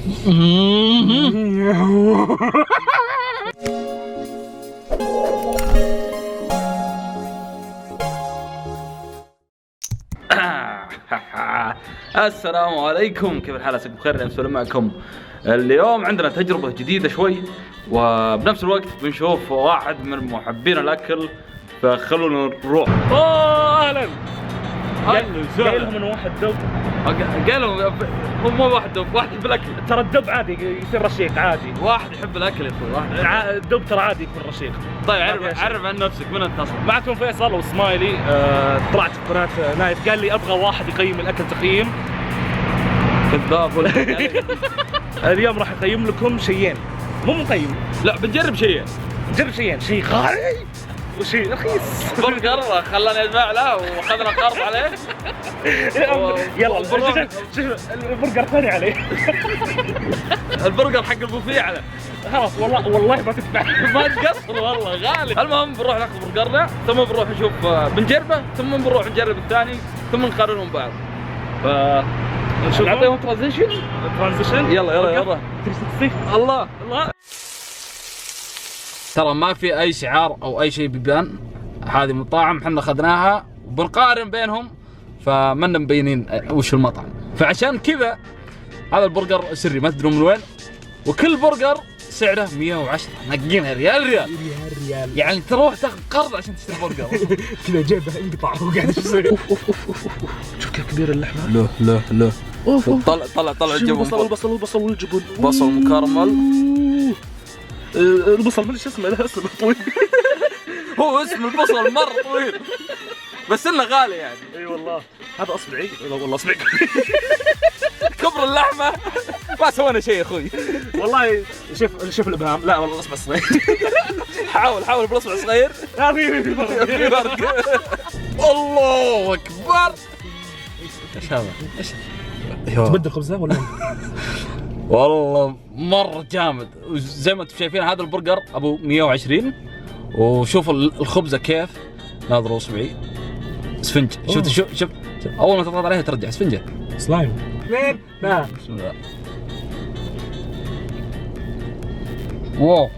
السلام عليكم، كيف الحال؟ عساكم بخير. نسولف معكم اليوم. عندنا تجربة جديدة شوي، وبنفس الوقت بنشوف واحد من محبين الأكل، فخلونا نروح. اهلا. قايل لهم انه واحد دب. قال لهم مو واحد دب، واحد يحب الأكل. ترى الدب عادي يصير رشيق عادي. واحد يحب الأكل يا اخوي، واحد. الدب ترى عادي يكون رشيق. طيب عرف عن نفسك، من انت اصلا؟ معكم فيصل وسمايلي. طلعت في قناة نايف، قال لي ابغى واحد يقيم الاكل تقييم. كذاب ولا اليوم راح اقيم لكم شيئين، مو مقيم، لا بنجرب شيء. نجرب شيئين، شيء غالي وشيء رخيص. برجر خلاني ادفع له واخذنا قرض عليه. يلا شوف البرجر ثاني عليه. البرجر حق البوفيه على خلاص والله ما تدفع. ما تقصر والله غالي. المهم بنروح ناخذ برجرنا، ثم بنروح نشوف بنجربه، ثم بنروح نجرب الثاني، ثم نقارنهم بعض. نعطيهم ترانزيشن. يلا 360. الله. ترى ما في اي شعار او اي شيء بيبان، هذه مطاعم احنا اخذناها وبنقارن بينهم، فمنا مبينين وش المطعم. فعشان كذا هذا البرجر سري ما تدرون من وين، وكل برجر سعره 110 نقينها ريال. يعني تروح تاخذ قرض عشان تشتري برجر. كذا جيبه انقطع وقاعد يصير. شوف كيف كبير اللحمه. لا طلع الجبن. البصل والجبن. بصل مكرمل. البصل من شو اسمه، له اسم طويل. هو اسم البصل مره طويل بس انه غالي يعني. اي والله هذا اصبعي. والله اصبعي. كبر اللحمه ما سوينا شيء يا اخوي. والله شوف الابهام. لا والله الاصبع صغير. حاول بالاصبع صغير. في فرق. الله اكبر. ايش هذا؟ ايش تبدل خبزه ولا؟ والله مرة جامد. زي ما انتم شايفين هذا البرجر ابو 120، وشوف الخبزة كيف. ناظروا اصبعي اسفنج. شفت اول ما تضغط عليها ترجع اسفنجة سلايم. اثنين بسم الله. واو،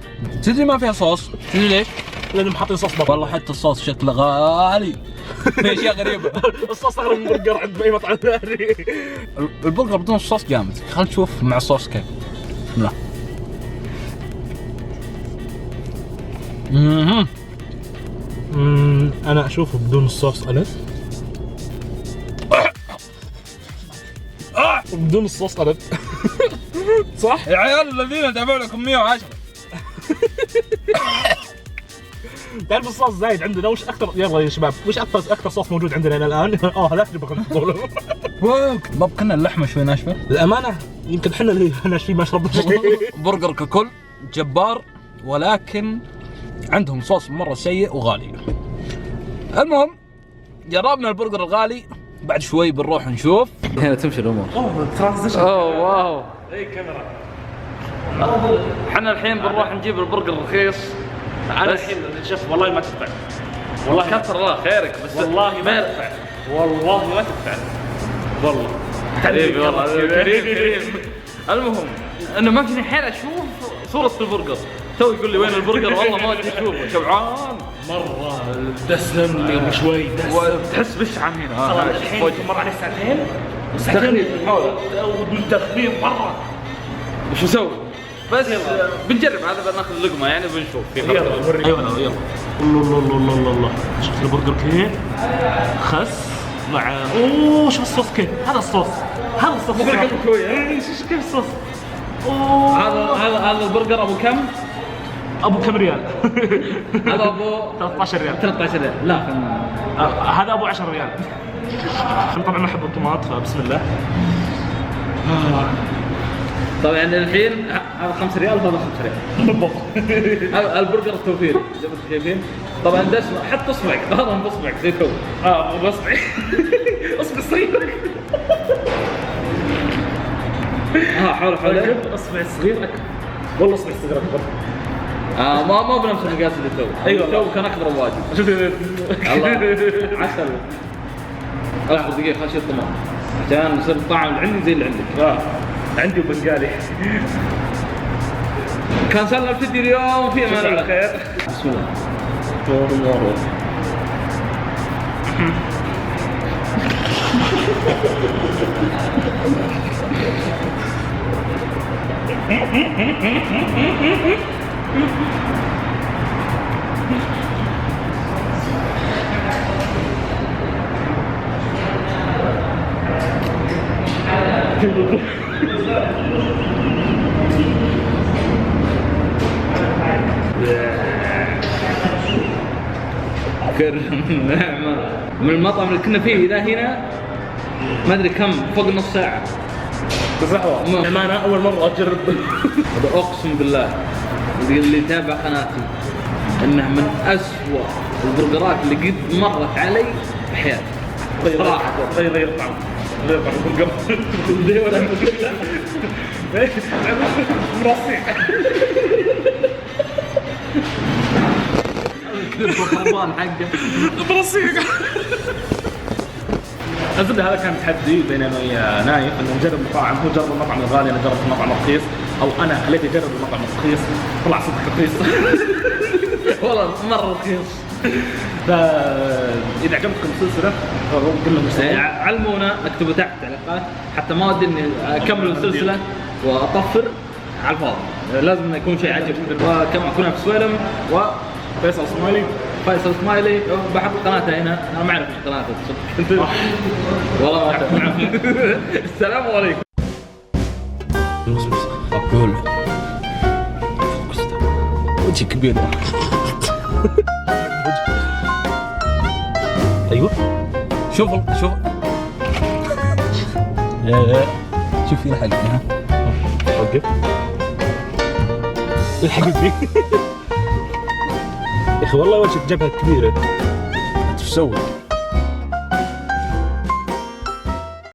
تدري ما فيها صوص؟ تدري ليش؟ لانهم حاطين صوص بابا. والله حتى الصوص شكله غالي. في اشياء غريبة. الصوص اغلى من البرجر عند اي مطعم ثاني. البرجر بدون الصوص جامد. خلينا نشوف مع الصوص كيف. بسم الله. انا اشوفه بدون الصوص الف. بدون الصوص الف. صح يا عيال الذين دافعوا لكم 110. تعرف الصوص زايد عندنا. وش اكثر يلا يا شباب، وش اكثر صوص موجود عندنا الى الان؟ هذاك اللي بغيت نقوله. ما بكنا اللحمه شوي ناشفه الامانه، يمكن احنا اللي ناشفين ما شربنا شيء. برجر ككل جبار، ولكن عندهم صوص مره سيء وغالي. المهم جربنا البرجر الغالي، بعد شوي بنروح نشوف. هنا تمشي الامور. ترانزيشن. واو. اي كاميرا. احنا الحين بنروح نجيب البرجر الرخيص. انا الحين شوف والله ما تدفع. والله كثر الله خيرك، بس والله ما تدفع. والله ما تدفع. والله حبيبي والله كريم. المهم انه ما فيني حيل اشوف صورة البرجر. تو يقول لي وين البرجر، والله ما ودي اشوفه، شبعان مره. دسم لي شوي دسم، وتحس بالشعان هنا. خلاص الحين مر عليه ساعتين والتخفيف مره. وش نسوي؟ بس بنجرب هذا، بناخذ لقمه يعني بنشوف. يلا وريني. يلا الله شفت البرجر كيف خس مع شوف الصوص كيف. هذا الصوص شوف كيف الصوص. هذا البرجر ابو كم ريال؟ هذا ابو 13 ريال. 13 ريال. لا هذا ابو 10 ريال. طبعا احب الطماط فبسم الله. طبعا الحين هذا 5 ريال وهذا 5 ريال بالضبط. هذا البرجر التوفيري زي ما انتم شايفين. طبعا ده حط اصبعك، هذا باصبعك زي تو. باصبعي. اصبع صغير. حاول اصبع صغير اكبر. والله اصبع صغير اكبر. ما بنفس المقاس اللي تو. ايوه تو كان اكبر بواجد. الله عسل. اصبر دقيقه خلينا نشيل الطماط عشان يصير الطعم اللي عندي زي اللي عندك. عندي وبنقالي. كنسلنا الفيديو اليوم في امان الله. خير. بسم الله. كرم نعمة من المطعم اللي كنا فيه إلى هنا ما أدري كم، فوق نص ساعة. صحوة. أنا أول مرة أجرب. هذا أقسم بالله اللي يتابع قناتي إنه من أسوأ البرجرات اللي قد مرت علي بحياتي. صراحة. غير طعم. غير طعم البرجر. مرصيع. الخربان حقه برصيق. الزبده هذا كان تحدي بين انا ويا نايف انه نجرب مطاعم، هو جرب المطعم الغالي انا جربت المطعم الرخيص، او انا خليته يجرب المطعم الرخيص طلع صدق رخيص. والله مرة رخيص. فاذا عجبتكم السلسله قل لهم علمونا، اكتبوا تحت تعليقات حتى ما ودي اني اكمل السلسلة واطفر على الفاضي، لازم يكون شيء عجيب. وكما كنا في سويلم فيصل سمايلي. فيصل سمايلي بحط قناته هنا، انا ما اعرف قناته والله ما اعرف. السلام عليكم. اقول وجهي كبير. ايوه شوف شوف في الحلقة ها. اوكي الحقيقي. يا اخي والله وجهك جبهه كبيره. ايش تسوي؟